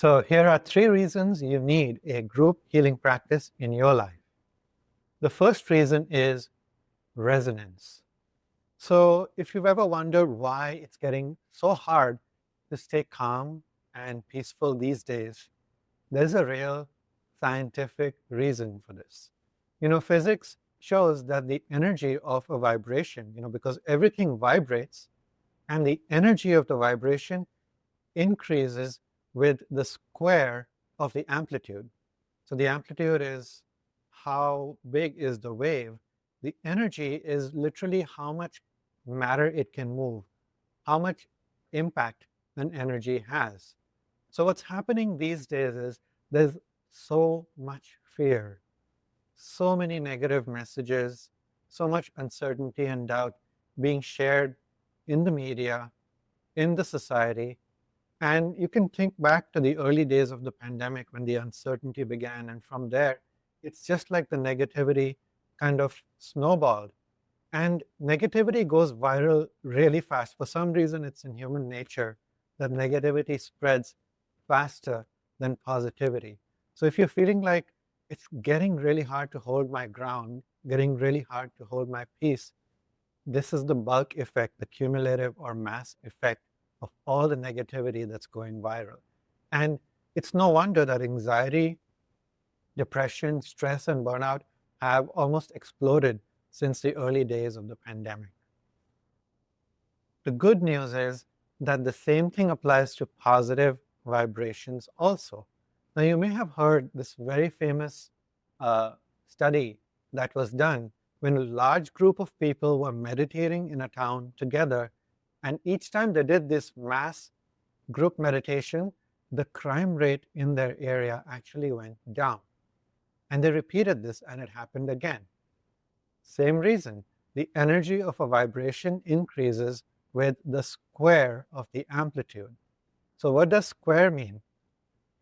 So here are 3 reasons you need a group healing practice in your life. The first reason is resonance. So if you've ever wondered why it's getting so hard to stay calm and peaceful these days, there's a real scientific reason for this. Physics shows that the energy of a vibration, because everything vibrates, and the energy of the vibration increases with the square of the amplitude. So the amplitude is how big is the wave. The energy is literally how much matter it can move, how much impact an energy has. So what's happening these days is there's so much fear, so many negative messages, so much uncertainty and doubt being shared in the media, in the society. And you can think back to the early days of the pandemic when the uncertainty began. And from there, it's just like the negativity kind of snowballed. And negativity goes viral really fast. For some reason, it's in human nature that negativity spreads faster than positivity. So if you're feeling like it's getting really hard to hold my ground, getting really hard to hold my peace, this is the bulk effect, the cumulative or mass effect of all the negativity that's going viral. And it's no wonder that anxiety, depression, stress, and burnout have almost exploded since the early days of the pandemic. The good news is that the same thing applies to positive vibrations also. Now, you may have heard this very famous study that was done when a large group of people were meditating in a town together, and each time they did this mass group meditation, the crime rate in their area actually went down. And they repeated this, and it happened again. Same reason, the energy of a vibration increases with the square of the amplitude. So what does square mean?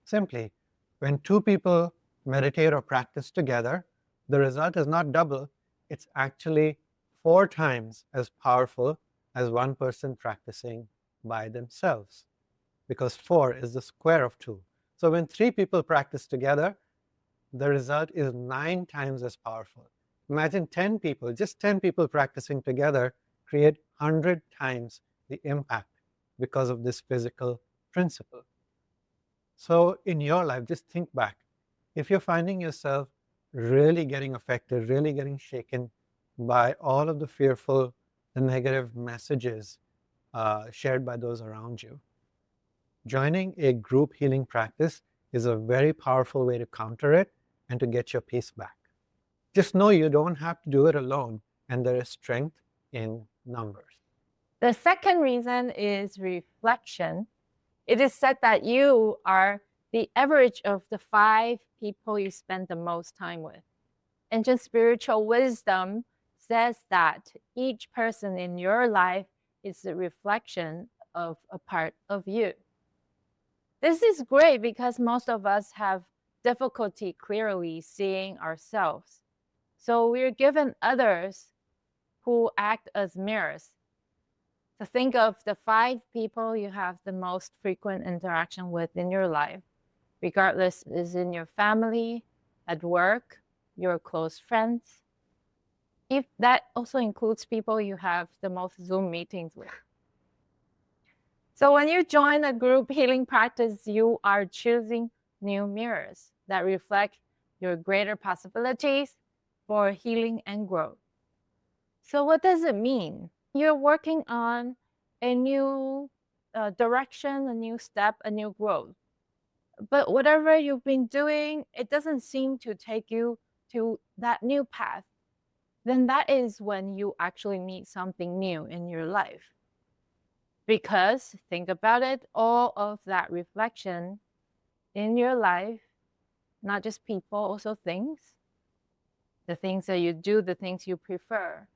Simply, when 2 people meditate or practice together, the result is not double, it's actually 4 times as powerful as one person practicing by themselves, because 4 is the square of 2. So when 3 people practice together, the result is 9 times as powerful. Imagine 10 people, just 10 people practicing together create 100 times the impact because of this physical principle. So in your life, just think back. If you're finding yourself really getting affected, really getting shaken by all of the fearful, the negative messages shared by those around you, joining a group healing practice is a very powerful way to counter it and to get your peace back. Just know you don't have to do it alone, and there is strength in numbers. The second reason is reflection. It is said that you are the average of the 5 people you spend the most time with. Ancient spiritual wisdom says that each person in your life is a reflection of a part of you. This is great because most of us have difficulty clearly seeing ourselves. So we're given others who act as mirrors. So think of the 5 people you have the most frequent interaction with in your life, regardless is in your family, at work, your close friends. If that also includes people you have the most Zoom meetings with. So when you join a group healing practice, you are choosing new mirrors that reflect your greater possibilities for healing and growth. So what does it mean? You're working on a new direction, a new step, a new growth. But whatever you've been doing, it doesn't seem to take you to that new path. Then that is when you actually need something new in your life. Because think about it, all of that reflection in your life, not just people, also things, the things that you do, the things you prefer,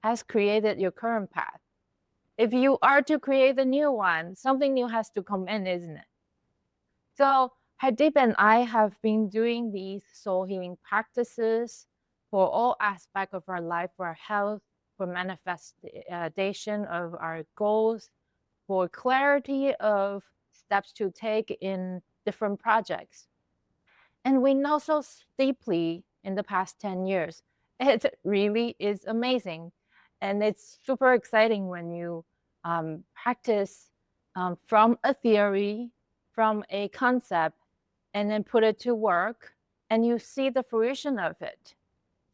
has created your current path. If you are to create a new one, something new has to come in, isn't it? So Hardeep and I have been doing these soul healing practices for all aspects of our life, for our health, for manifestation of our goals, for clarity of steps to take in different projects. And we know so deeply in the past 10 years. It really is amazing. And it's super exciting when you practice from a theory, from a concept, and then put it to work, and you see the fruition of it.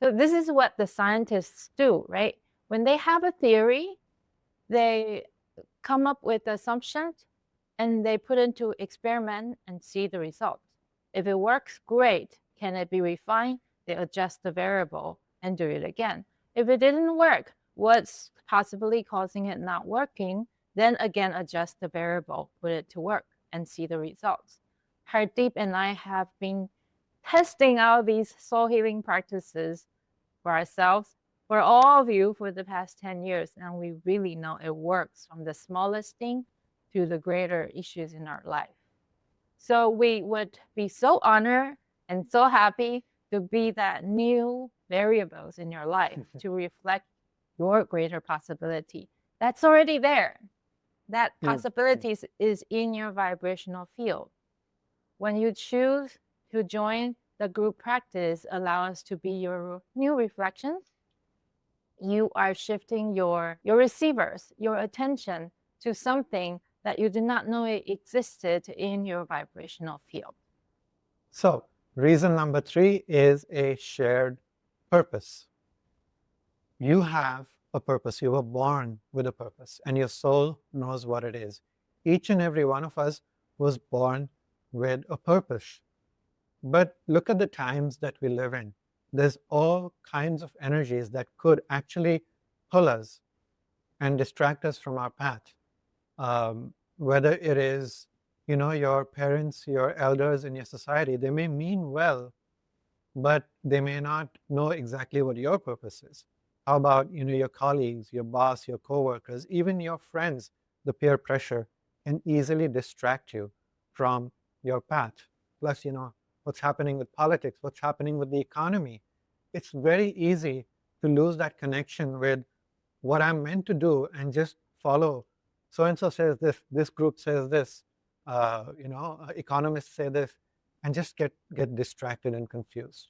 So this is what the scientists do, right? When they have a theory, they come up with assumptions and they put into experiment and see the results. If it works, great. Can it be refined? They adjust the variable and do it again. If it didn't work, what's possibly causing it not working? Then again, adjust the variable, put it to work, and see the results. Hardeep and I have been testing out these soul healing practices for ourselves, for all of you for the past 10 years, and we really know it works from the smallest thing to the greater issues in our life. So we would be so honored and so happy to be that new variables in your life to reflect your greater possibility. That's already there. That possibility is in your vibrational field. When you choose to join the group practice, allow us to be your new reflections, you are shifting your receivers, your attention to something that you did not know it existed in your vibrational field. So, reason number 3 is a shared purpose. You have a purpose. You were born with a purpose, and your soul knows what it is. Each and every one of us was born with a purpose. But look at the times that we live in. There's all kinds of energies that could actually pull us and distract us from our path. Whether it is, your parents, your elders in your society, they may mean well, but they may not know exactly what your purpose is. How about, your colleagues, your boss, your coworkers, even your friends? The peer pressure can easily distract you from your path. Plus, what's happening with politics, what's happening with the economy. It's very easy to lose that connection with what I'm meant to do and just follow. So-and-so says this group says this, economists say this, and just get distracted and confused.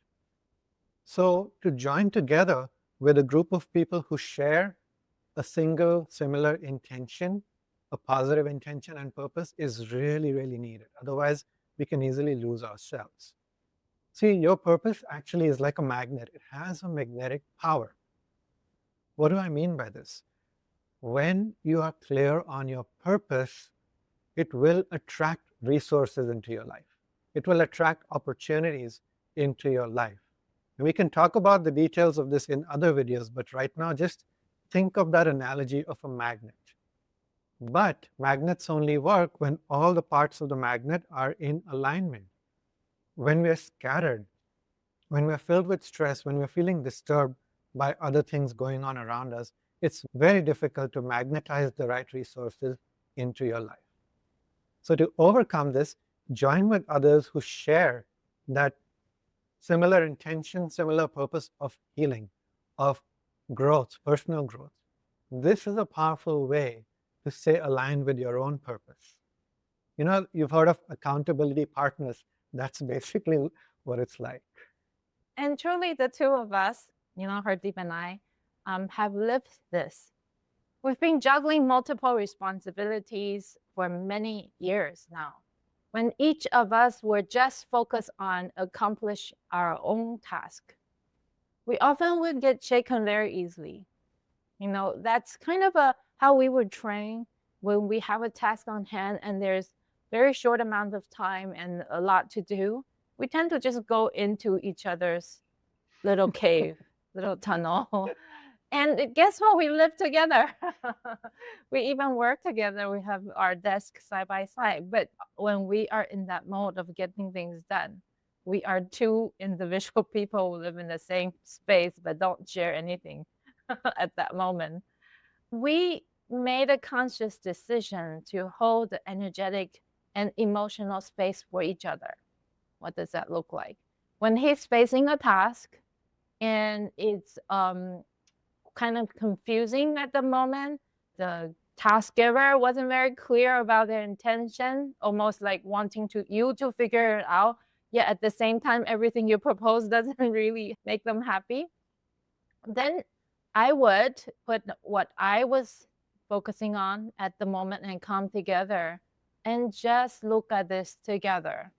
So to join together with a group of people who share a single similar intention, a positive intention and purpose is really, really needed. Otherwise, we can easily lose ourselves. See, your purpose actually is like a magnet. It has a magnetic power. What do I mean by this? When you are clear on your purpose, it will attract resources into your life. It will attract opportunities into your life. And we can talk about the details of this in other videos, but right now just think of that analogy of a magnet. But magnets only work when all the parts of the magnet are in alignment. When we're scattered, when we're filled with stress, when we're feeling disturbed by other things going on around us, it's very difficult to magnetize the right resources into your life. So to overcome this, join with others who share that similar intention, similar purpose of healing, of growth, personal growth. This is a powerful way to stay aligned with your own purpose. You've heard of accountability partners. That's basically what it's like. And truly, the two of us, Hardeep and I, have lived this. We've been juggling multiple responsibilities for many years now. When each of us were just focused on accomplish our own task, we often would get shaken very easily. That's kind of how we were trained when we have a task on hand and there's very short amount of time and a lot to do. We tend to just go into each other's little cave, little tunnel. And guess what? We live together. We even work together. We have our desk side by side. But when we are in that mode of getting things done, we are two individual people who live in the same space but don't share anything at that moment. We made a conscious decision to hold the energetic and emotional space for each other. What does that look like? When he's facing a task and it's kind of confusing at the moment, the task giver wasn't very clear about their intention, almost like wanting you to figure it out, yet at the same time everything you propose doesn't really make them happy, then I would put what I was focusing on at the moment and come together and just look at this together.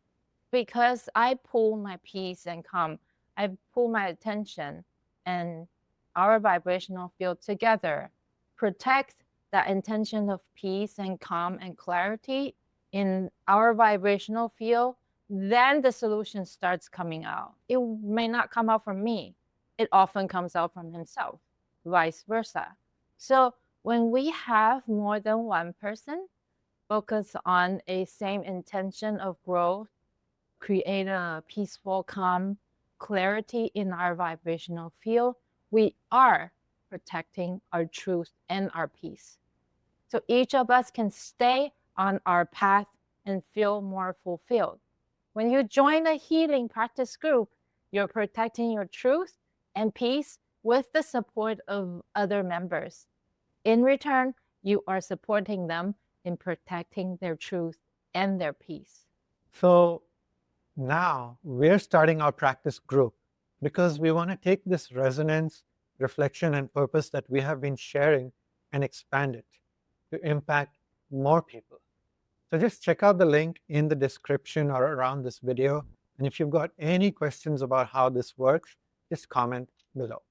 Because I pull my peace and calm, I pull my attention and our vibrational field together, protect that intention of peace and calm and clarity in our vibrational field, then the solution starts coming out. It may not come out from me. It often comes out from himself, vice versa. So when we have more than one person focus on a same intention of growth, create a peaceful, calm clarity in our vibrational field, we are protecting our truth and our peace. So each of us can stay on our path and feel more fulfilled. When you join a healing practice group, you're protecting your truth and peace with the support of other members. In return, you are supporting them in protecting their truth and their peace. So now we're starting our practice group because we want to take this resonance, reflection, and purpose that we have been sharing and expand it to impact more people. So just check out the link in the description or around this video. And if you've got any questions about how this works, just comment below.